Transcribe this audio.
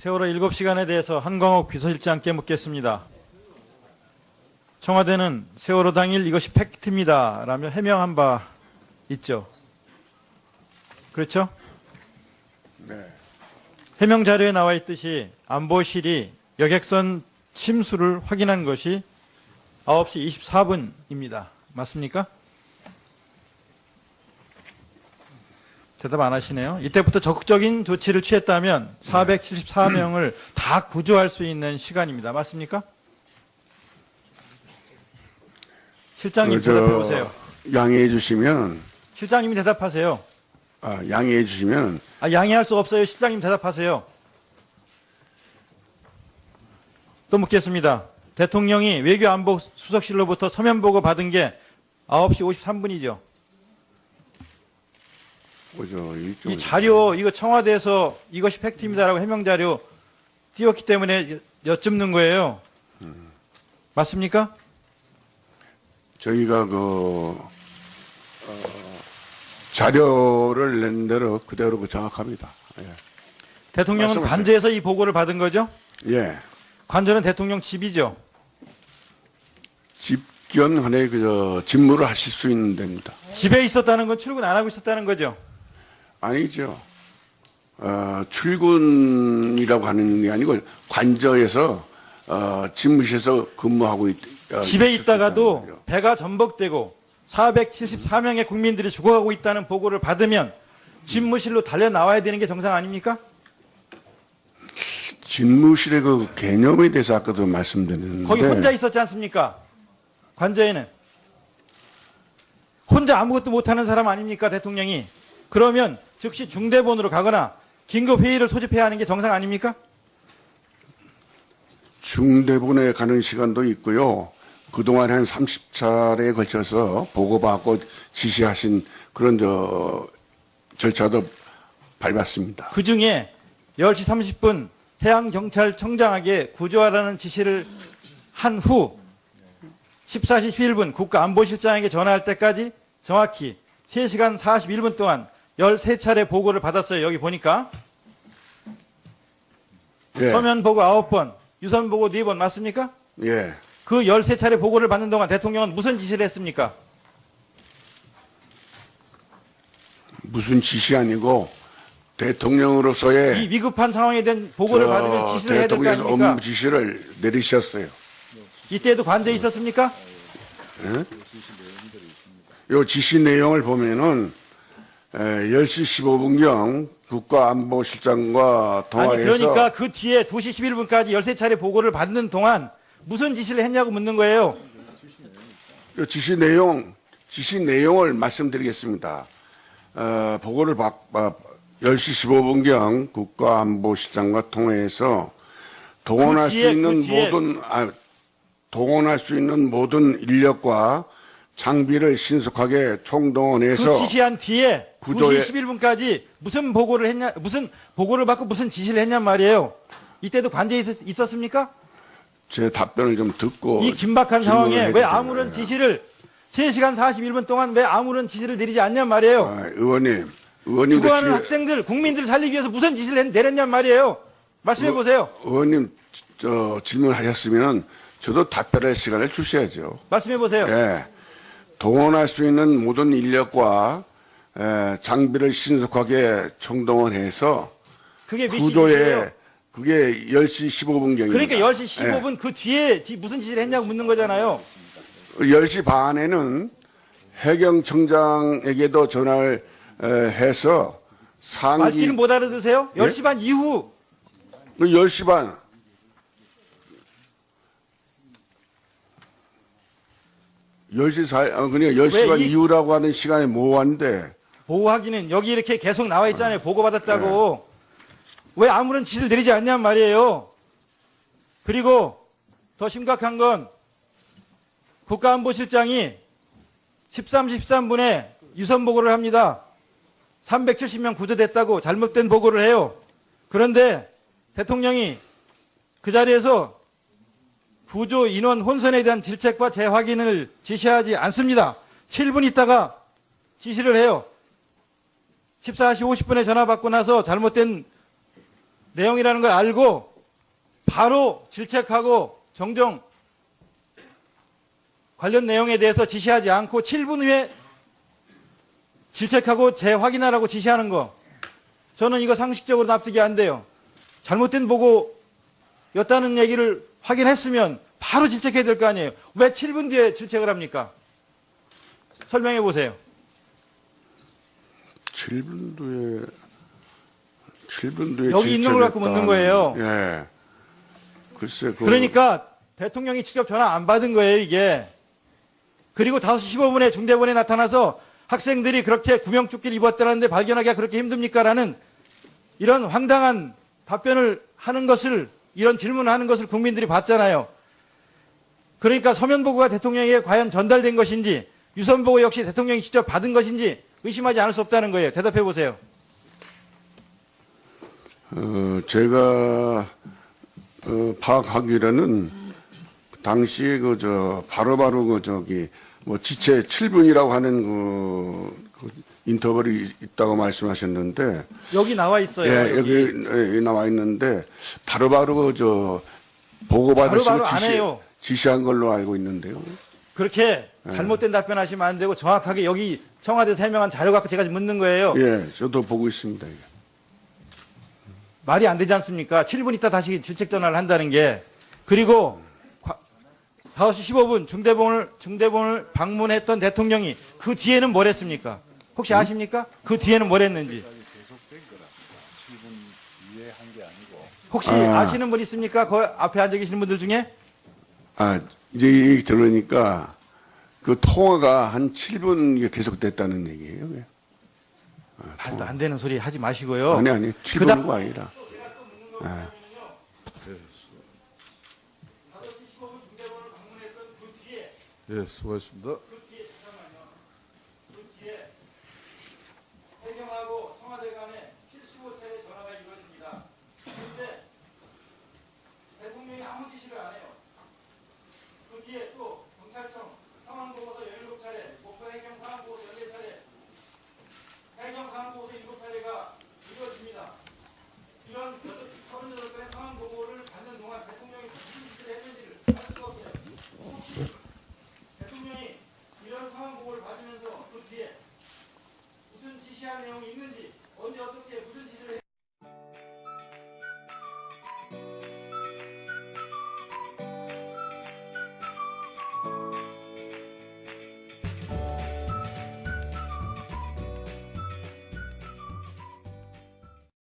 세월호 7시간에 대해서 한광옥 비서실장께 묻겠습니다. 청와대는 세월호 당일 이것이 팩트입니다 라며 해명한 바 있죠. 그렇죠? 네. 해명 자료에 나와 있듯이 안보실이 여객선 침수를 확인한 것이 9시 24분입니다. 맞습니까? 대답 안 하시네요. 이때부터 적극적인 조치를 취했다면 474명을 다 구조할 수 있는 시간입니다. 맞습니까? 실장님 대답해 보세요. 양해해 주시면, 실장님이 대답하세요. 양해해 주시면, 양해할 수 없어요. 실장님 대답하세요. 또 묻겠습니다. 대통령이 외교안보수석실로부터 서면 보고 받은 게 9시 53분이죠. 이 자료, 이거 청와대에서 이것이 팩트입니다라고 해명 자료 띄웠기 때문에 여쭙는 거예요. 맞습니까? 저희가 자료를 낸 대로 그대로 정확합니다. 예. 대통령은 말씀하세요. 관저에서 이 보고를 받은 거죠? 예. 관저는 대통령 집이죠. 집견 직무를 하실 수 있는 데입니다. 집에 있었다는 건 출근 안 하고 있었다는 거죠? 아니죠. 출근이라고 하는 게 아니고 관저에서 집무실에서 근무하고 집에 있을 수 있다가도 있다는 거죠. 배가 전복되고 474명의 국민들이 죽어가고 있다는 보고를 받으면 집무실로 달려 나와야 되는 게 정상 아닙니까? 집무실의 그 개념에 대해서 아까도 말씀드렸는데 거기 혼자 있었지 않습니까? 관저에는. 혼자 아무것도 못하는 사람 아닙니까? 대통령이. 그러면 즉시 중대본으로 가거나 긴급회의를 소집해야 하는 게 정상 아닙니까? 중대본에 가는 시간도 있고요. 그동안 한 30차례에 걸쳐서 보고받고 지시하신 그런 절차도 밟았습니다. 그 중에 10시 30분 해양경찰청장에게 구조하라는 지시를 한 후 14시 11분 국가안보실장에게 전화할 때까지 정확히 3시간 41분 동안 13차례 보고를 받았어요. 여기 보니까. 예. 서면 보고 9번, 유선 보고 4번 맞습니까? 예. 그 13차례 보고를 받는 동안 대통령은 무슨 지시를 했습니까? 무슨 지시 아니고 대통령으로서의 이 위급한 상황에 대한 보고를 받으면 지시를 해야 될 거 대통령에서 아닙니까? 업무 지시를 내리셨어요. 이때도 관저에 있었습니까? 요 지시 내용을 보면은 10시 15분경 국가안보실장과 아니 통화해서 그러니까 그 뒤에 2시 11분까지 13차례 보고를 받는 동안 무슨 지시를 했냐고 묻는 거예요. 요 지시 내용을 말씀드리겠습니다. 보고를 10시 15분경 국가안보실장과 통화해서 동원할 수 있는 모든 인력과 장비를 신속하게 총동원해서 그 지시한 뒤에 구조에 2시 11분까지 무슨 보고를 했냐, 무슨 보고를 받고 무슨 지시를 했냔 말이에요. 이때도 관저에 있었습니까? 제 답변을 좀 듣고 이 긴박한 질문을 상황에 왜 해주세요. 아무런 지시를 3시간 41분 동안 왜 아무런 지시를 내리지 않냔 말이에요. 의원님도 죽어가는 학생들, 국민들을 살리기 위해서 무슨 지시를 내렸냔 말이에요. 말씀해 보세요. 의원님 질문하셨으면 저도 답변할 시간을 주셔야죠. 말씀해 보세요. 예. 동원할 수 있는 모든 인력과 장비를 신속하게 총동원해서 그게 몇 구조에 시예요? 그게 10시 15분경입니다. 그러니까 10시 15분 그 뒤에 무슨 지시를 했냐고 묻는 거잖아요. 10시 반에는 해경청장에게도 전화를 해서 말귀는 못 알아듣으세요? 예? 10시 반 이후 10시 반 10시 반 이후라고 하는 시간에 모호한데 보호하기는 여기 이렇게 계속 나와 있잖아요. 보고받았다고. 왜 아무런 지시를 내리지 않냔 말이에요. 그리고 더 심각한 건 국가안보실장이 13시 13분에 유선 보고를 합니다. 370명 구조됐다고 잘못된 보고를 해요. 그런데 대통령이 그 자리에서 구조 인원 혼선에 대한 질책과 재확인을 지시하지 않습니다. 7분 있다가 지시를 해요. 14시 50분에 전화 받고 나서 잘못된 내용이라는 걸 알고 바로 질책하고 정정 관련 내용에 대해서 지시하지 않고 7분 후에 질책하고 재확인하라고 지시하는 거, 저는 이거 상식적으로 납득이 안 돼요. 잘못된 보고였다는 얘기를 확인했으면 바로 질책해야 될 거 아니에요. 왜 7분 뒤에 질책을 합니까? 설명해 보세요. 7분 뒤에 여기 있는 걸 갖고 묻는 거예요. 예. 글쎄, 그러니까 대통령이 직접 전화 안 받은 거예요, 이게. 그리고 5시 15분에 중대본에 나타나서 학생들이 그렇게 구명조끼를 입었다는데 발견하기가 그렇게 힘듭니까? 라는 이런 황당한 답변을 하는 것을, 이런 질문을 하는 것을 국민들이 봤잖아요. 그러니까 서면보고가 대통령에게 과연 전달된 것인지, 유선보고 역시 대통령이 직접 받은 것인지 의심하지 않을 수 없다는 거예요. 대답해 보세요. 제가 파악하기로는 당시에 바로바로 지체 7분이라고 하는 그 인터벌이 있다고 말씀하셨는데, 여기 나와 있어요. 예, 여기 나와 있는데 바로바로 보고받으시고 바로바로 안 해요. 지시한 걸로 알고 있는데요. 그렇게 잘못된 답변하시면 안 되고 정확하게 여기 청와대에서 해명한 자료 갖고 제가 지금 묻는 거예요. 예, 저도 보고 있습니다. 이게. 말이 안 되지 않습니까? 7분 있다 다시 질책 전화를 한다는 게. 그리고 5시 15분 중대본을 방문했던 대통령이 그 뒤에는 뭘 했습니까? 혹시 아십니까? 그 뒤에는 뭘 했는지. 혹시 아시는 분 있습니까? 그 앞에 앉아 계시는 분들 중에? 이제 이 얘기 들으니까 그 통화가 한 7분 계속됐다는 얘기예요. 말도 안 되는 소리 하지 마시고요. 아니, 7분이 아니라. 예, 수고하셨습니다.